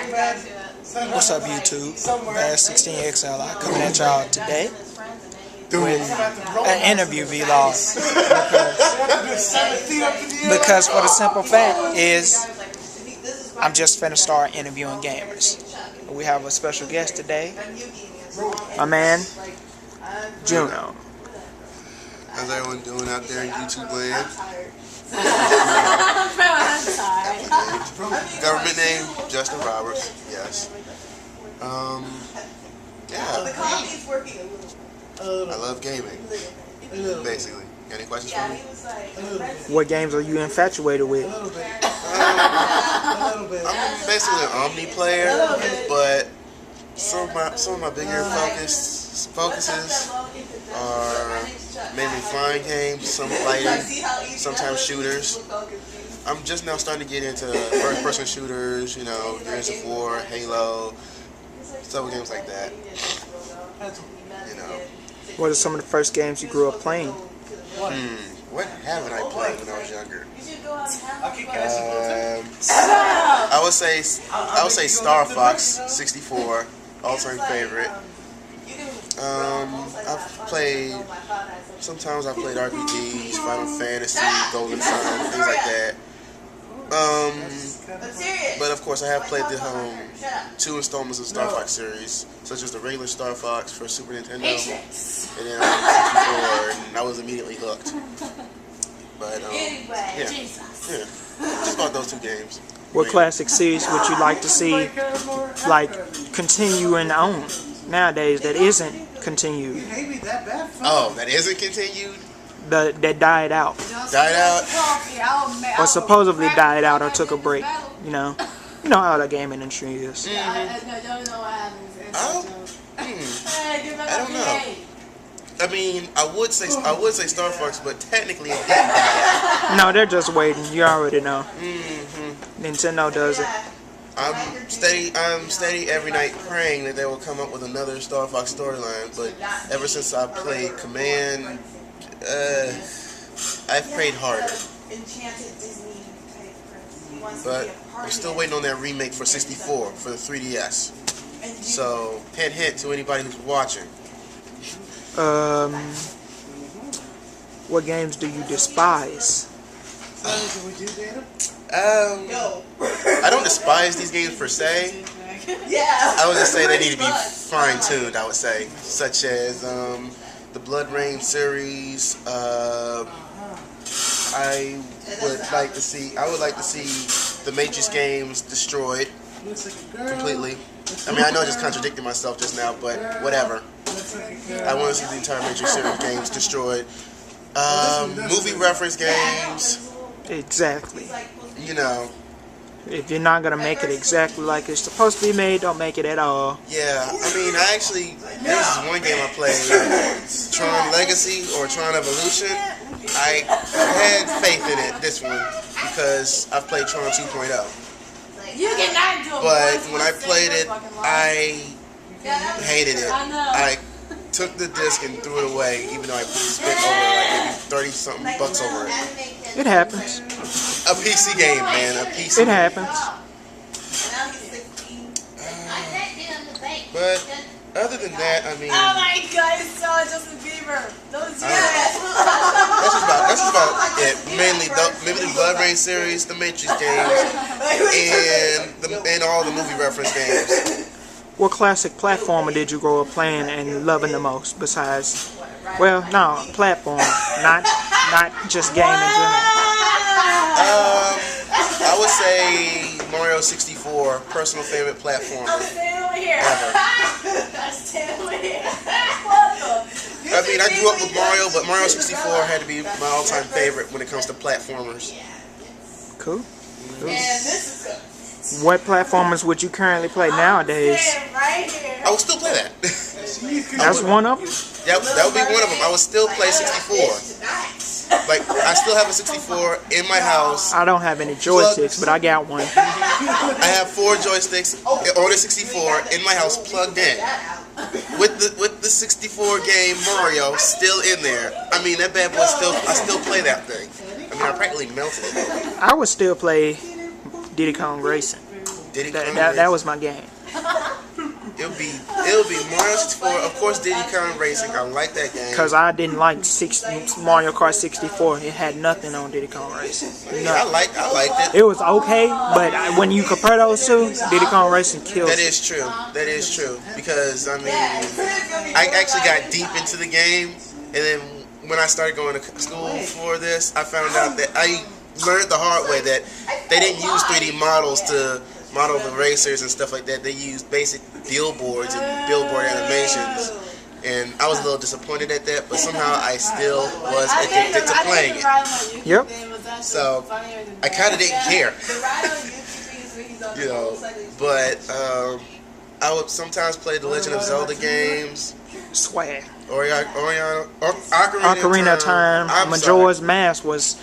What's up, YouTube? Vash 16XL coming at y'all today with an interview vlog. Because for the simple fact is, I'm just finna start interviewing gamers. We have a special guest today, my man, Juno. How's everyone doing out there in YouTube land? Government name, Justin Roberts, yes. Yeah. I love gaming, basically. Got any questions for me? What games are you infatuated with? I'm basically an Omni player, but some of my bigger focuses are mainly flying games, some fighting, sometimes shooters. I'm just now starting to get into first-person shooters, you know, Gears of War, Halo, several games like that. You know. What are some of the first games you grew up playing? What haven't I played when I was younger? I would say Star Fox 64, all-time favorite. Sometimes I played RPGs, Final Fantasy, Golden Sun, things like that. But of course I have played the 2 installments of the Star Fox series, such as the regular Star Fox for Super Nintendo, and then 64, and I was immediately hooked. But yeah, just about those 2 games. What classic series would you like to see, like, continuing on nowadays that isn't continued? Oh, that isn't continued? That died out. Died out? Or supposedly died out or took a break. You know how the gaming industry is. I don't know. I mean, I would say Star Fox, but technically it didn't die out. No, they're just waiting. You already know. Nintendo does it. I'm steady every night praying that they will come up with another Star Fox storyline, but ever since I played Command, I've prayed harder. But I'm still waiting on that remake for 64 for the 3DS. So, hint hint to anybody who's watching. What games do you despise? I don't despise these games per se. I would just say they need to be fine-tuned, I would say. Such as the Blood Rain series. I would like to see the Matrix games destroyed completely. I mean, I know I just contradicted myself just now, but whatever. I want to see the entire Matrix series games destroyed. Movie reference games. Exactly. You know. If you're not gonna make it exactly like it's supposed to be made, don't make it at all. Yeah, I mean, there's this one game I played, Tron Legacy or Tron Evolution. I had faith in it, this one, because I've played Tron 2.0. But when I played it, I hated it. I took the disc and threw it away, even though I spent over like maybe 30-something bucks over it. It happens. A PC game, man, a PC. It happens. But other than that, I mean. Oh my God! It's so Justin Bieber. Don't do that. That's just about it. Mainly, maybe the Blood Rain series, the Matrix games, and all the movie reference games. What classic platformer did you grow up playing and loving the most? Besides, well, no, platform, not just game in general. I would say Mario 64, personal favorite platformer ever. I mean, I grew up with Mario, but Mario 64 had to be my all-time favorite when it comes to platformers. Cool. What platformers would you currently play nowadays? I would still play that. That's one of them? Yeah, that would be one of them. I would still play 64. Like, I still have a 64 in my house. I don't have any joysticks, but I got one. I have 4 joysticks on the 64 in my house plugged in. With the 64 game Mario still in there. I mean, that bad boy I still play that thing. I mean, I practically melted it. I would still play Diddy Kong Racing. Diddy Kong That was my game. It'll be Mario 64. Of course, Diddy Kong Racing. I like that game. Because I didn't like Mario Kart 64. It had nothing on Diddy Kong Racing. Yeah, I liked it. It was okay, but when you compare those two, Diddy Kong Racing kills. That is true. That is true. Because, I mean, I actually got deep into the game, and then when I started going to school for this, I found out that I learned the hard way that they didn't use 3D models to model the racers and stuff like that. They used basic billboards and billboard animations, and I was a little disappointed at that, but somehow I still was addicted to playing it. Yep. So I kind of didn't care, you know. But I would sometimes play the Legend of Zelda games. Swag. Ocarina of Time. Majora's Mask was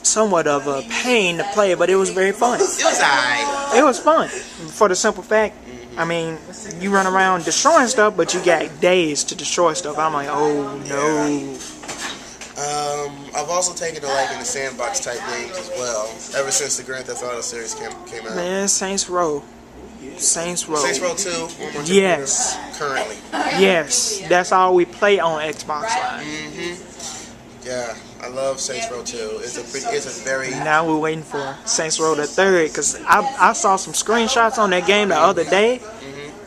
somewhat of a pain to play, but it was very fun. It was alright. It was fun for the simple fact, I mean, you run around destroying stuff, but you got days to destroy stuff. I'm like, oh no. I've also taken to liking the sandbox type games as well, ever since the Grand Theft Auto series came out. Man, Saints Row. Saints Row 2, yes. Currently. Yes, that's all we play on Xbox Live. Yeah, I love Saints Row 2. It's a very... Now we're waiting for Saints Row the 3rd, because I saw some screenshots on that game the other day.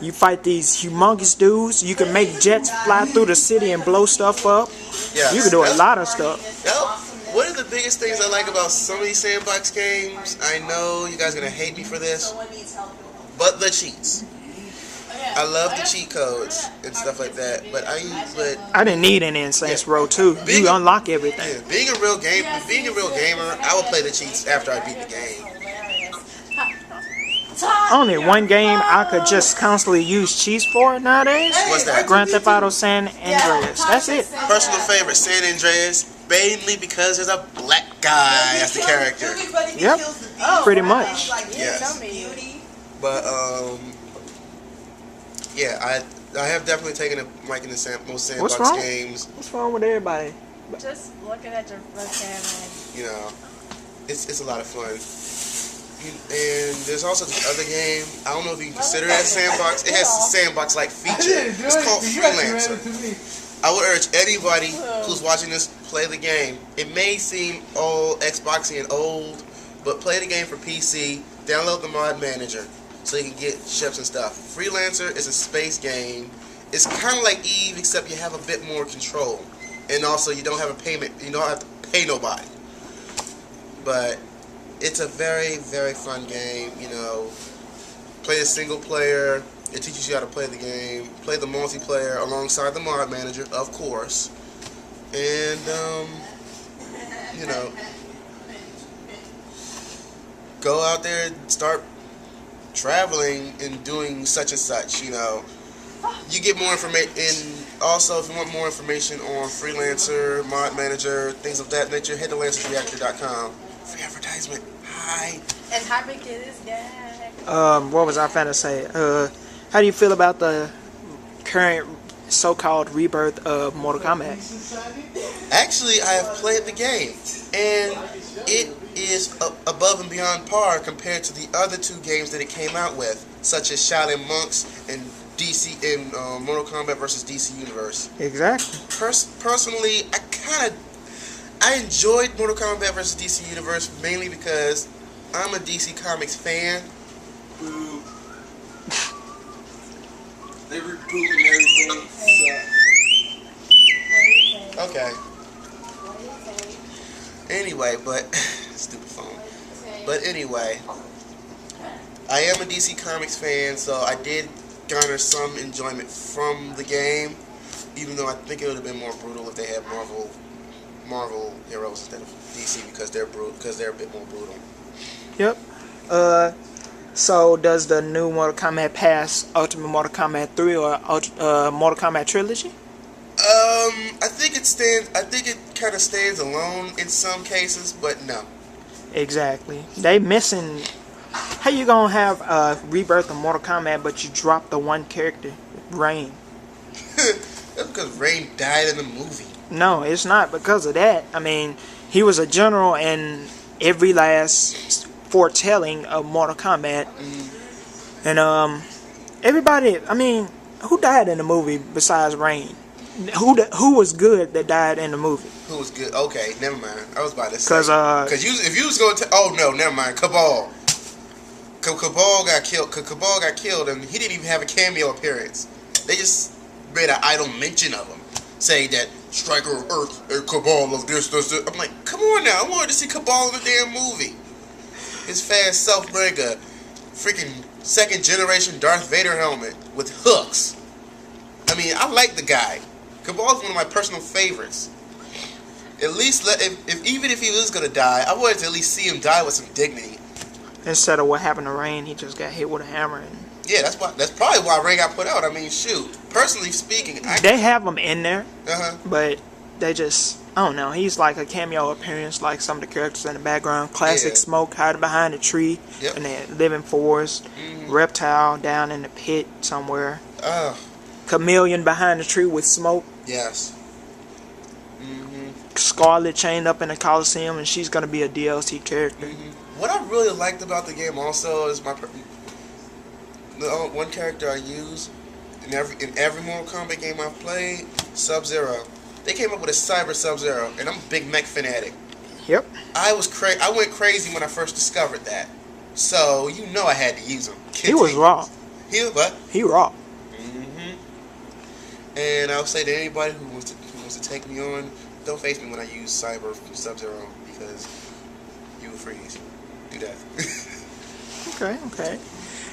You fight these humongous dudes. You can make jets fly through the city and blow stuff up. Yes. You can do a lot of stuff. One of the biggest things I like about some of these sandbox games, I know you guys are going to hate me for this, but the cheats. I love the cheat codes and stuff like that, but I didn't need any in Saints Row 2. You unlock everything. Yeah, being a real gamer, I would play the cheats after I beat the game. Only one game I could just constantly use cheats for nowadays. What's that? Grand Theft Auto San Andreas. That's it. Personal favorite, San Andreas, mainly because there's a black guy as the character. Yep, pretty much. Yes. But yeah, I have definitely taken a like in the most sandbox games. What's wrong with everybody? Just looking at your webcam and... You know, it's a lot of fun. And there's also this other game. I don't know if you can consider that sandbox. It has a sandbox-like feature. It's called Freelancer. I would urge anybody who's watching this play the game. It may seem old, Xboxy and old, but play the game for PC. Download the mod manager so you can get ships and stuff. Freelancer is a space game. It's kind of like Eve, except you have a bit more control, and also you don't have a payment. You don't have to pay nobody. But it's a very, very fun game. You know, play a single player. It teaches you how to play the game. Play the multiplayer alongside the mod manager, of course. And you know, go out there and start traveling and doing such and such. You know, you get more information. And also, if you want more information on Freelancer, mod manager, things of that nature, head to lancersreactor.com. Free advertisement. Hi. And Harvey Kid is gay. What was I finna say? How do you feel about the current so-called rebirth of Mortal Kombat? Actually, I have played the game, and it is above and beyond par compared to the other two games that it came out with, such as Shaolin Monks and DC and Mortal Kombat vs. DC Universe. Exactly. Personally, I enjoyed Mortal Kombat vs. DC Universe mainly because I'm a DC Comics fan. Who they rebooting everything. Okay. Anyway, but stupid phone. But anyway, I am a DC Comics fan, so I did garner some enjoyment from the game, even though I think it would have been more brutal if they had Marvel heroes instead of DC because they're a bit more brutal. Yep. So does the new Mortal Kombat pass Ultimate Mortal Kombat 3 or Mortal Kombat Trilogy? I think it kind of stands alone in some cases, but no. Exactly. They missing. How you gonna have a rebirth of Mortal Kombat, but you drop the one character, Rain? That's because Rain died in the movie. No, it's not because of that. I mean, he was a general in every last foretelling of Mortal Kombat. And everybody, I mean, who died in the movie besides Rain? Who was good that died in the movie? Who was good? Okay, never mind. I was about to say. Because if you was going to, oh no, never mind. Cabal. Cabal got killed. Cabal got killed, and he didn't even have a cameo appearance. They just made an idle mention of him, saying that Striker of Earth and Cabal of this. I'm like, come on now. I wanted to see Cabal in the damn movie. His fast self wearing a freaking second generation Darth Vader helmet with hooks. I mean, I like the guy. Cabal is one of my personal favorites. At least, even if he was gonna die, I wanted to at least see him die with some dignity. Instead of what happened to Rain, he just got hit with a hammer. And yeah, that's probably why Rain got put out. I mean, shoot. Personally speaking, they have him in there, uh-huh. but they just, I don't know. He's like a cameo appearance, like some of the characters in the background. Classic Smoke hiding behind a tree in the living forest. Reptile down in the pit somewhere. Chameleon behind the tree with Smoke. Yes. Scarlet chained up in the Coliseum, and she's gonna be a DLC character. What I really liked about the game also is the one character I use in every Mortal Kombat game I've played, Sub-Zero. They came up with a Cyber Sub-Zero, and I'm a big mech fanatic. Yep. I went crazy when I first discovered that. So you know I had to use him. He was raw. He was what? He raw. And I'll say to anybody who wants to take me on, don't face me when I use Cyber from Sub-Zero, because you will freeze. Do that. Okay.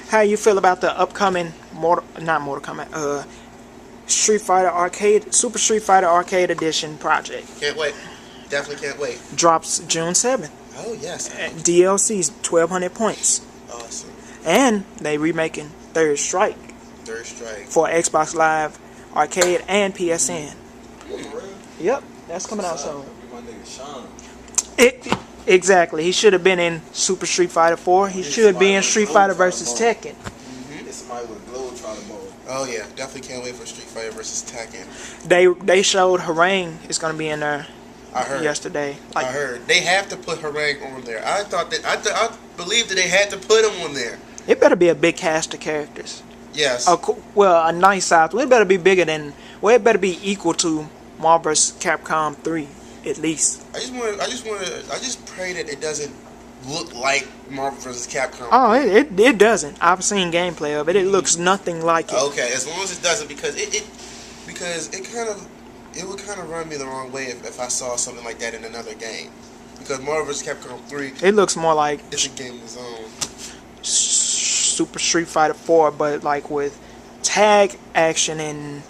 How you feel about the upcoming Street Fighter Arcade, Super Street Fighter Arcade Edition project? Can't wait. Definitely can't wait. Drops June 7th. Oh, yes. DLC's 1,200 points. Awesome. And they remaking Third Strike. Third Strike. For Xbox Live Arcade and PSN. Yep, that's coming out soon. Exactly. He should have been in Super Street Fighter 4. He should be in Street Fighter vs. Tekken. Oh yeah, definitely can't wait for Street Fighter vs. Tekken. They showed Harangue is going to be in there. I heard yesterday. I heard they have to put Harangue on there. I believed that they had to put him on there. It better be a big cast of characters. Yes. A nice size. It better be bigger than. Well, it better be equal to Marvel vs. Capcom 3 at least. I just pray that it doesn't look like Marvel vs. Capcom. Oh, it doesn't. I've seen gameplay of it. It looks nothing like it. Okay, as long as it doesn't, because it would kind of run me the wrong way if I saw something like that in another game. Because Marvel vs. Capcom 3, it looks more like it's a game of its own. Super Street Fighter 4, but like with tag action and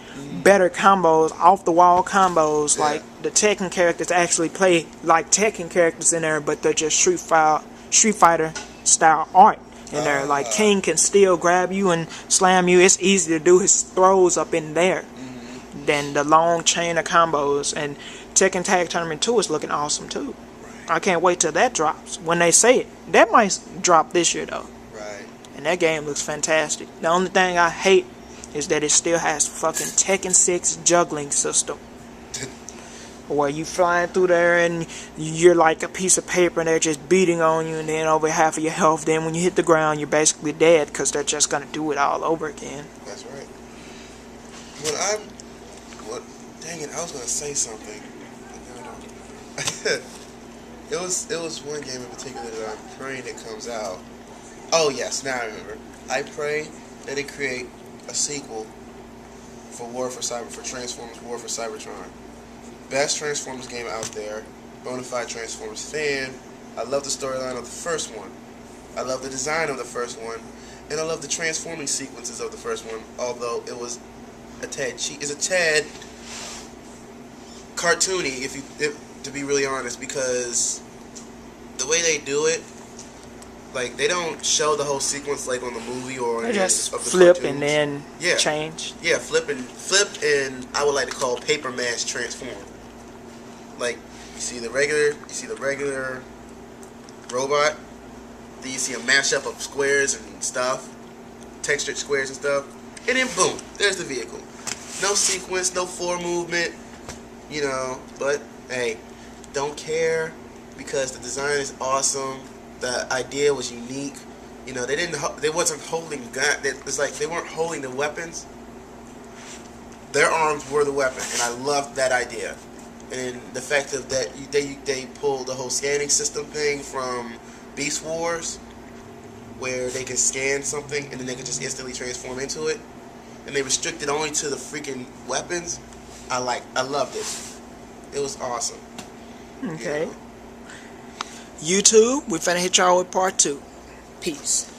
better combos, off the wall combos. Yeah. Like the Tekken characters actually play like Tekken characters in there, but they're just Street Fighter style art in there. Like King can still grab you and slam you. It's easy to do his throws up in there than the long chain of combos. And Tekken Tag Tournament 2 is looking awesome too. Right. I can't wait till that drops. When they say it, that might drop this year though. Right. And that game looks fantastic. The only thing I hate is that it still has fucking Tekken 6 juggling system. Where you flying through there and you're like a piece of paper and they're just beating on you, and then over half of your health, then when you hit the ground you're basically dead because they're just going to do it all over again. That's right. Dang it, I was going to say something. It was one game in particular that I'm praying that comes out. Oh yes, now I remember. I pray that they create a sequel for Transformers War for Cybertron. Best Transformers game out there. Bonafide Transformers fan. I love the storyline of the first one. I love the design of the first one, and I love the transforming sequences of the first one. Although it was a tad cartoony, to be really honest, because the way they do it, like they don't show the whole sequence like on the movie or they just of the flip cartoons. And then change. Yeah, flip and I would like to call paper mash transform. Like you see the regular robot, then you see a mashup of squares and stuff, textured squares and stuff, and then boom, there's the vehicle. No sequence, no forward movement, but hey, don't care because the design is awesome. The idea was unique. You know, they wasn't holding gun. It's like they weren't holding the weapons. Their arms were the weapon, and I loved that idea. And the fact of that they pulled the whole scanning system thing from Beast Wars, where they can scan something and then they can just instantly transform into it, and they restricted only to the freaking weapons. I loved it. It was awesome. Okay. You know? YouTube, we finna hit y'all with part 2. Peace.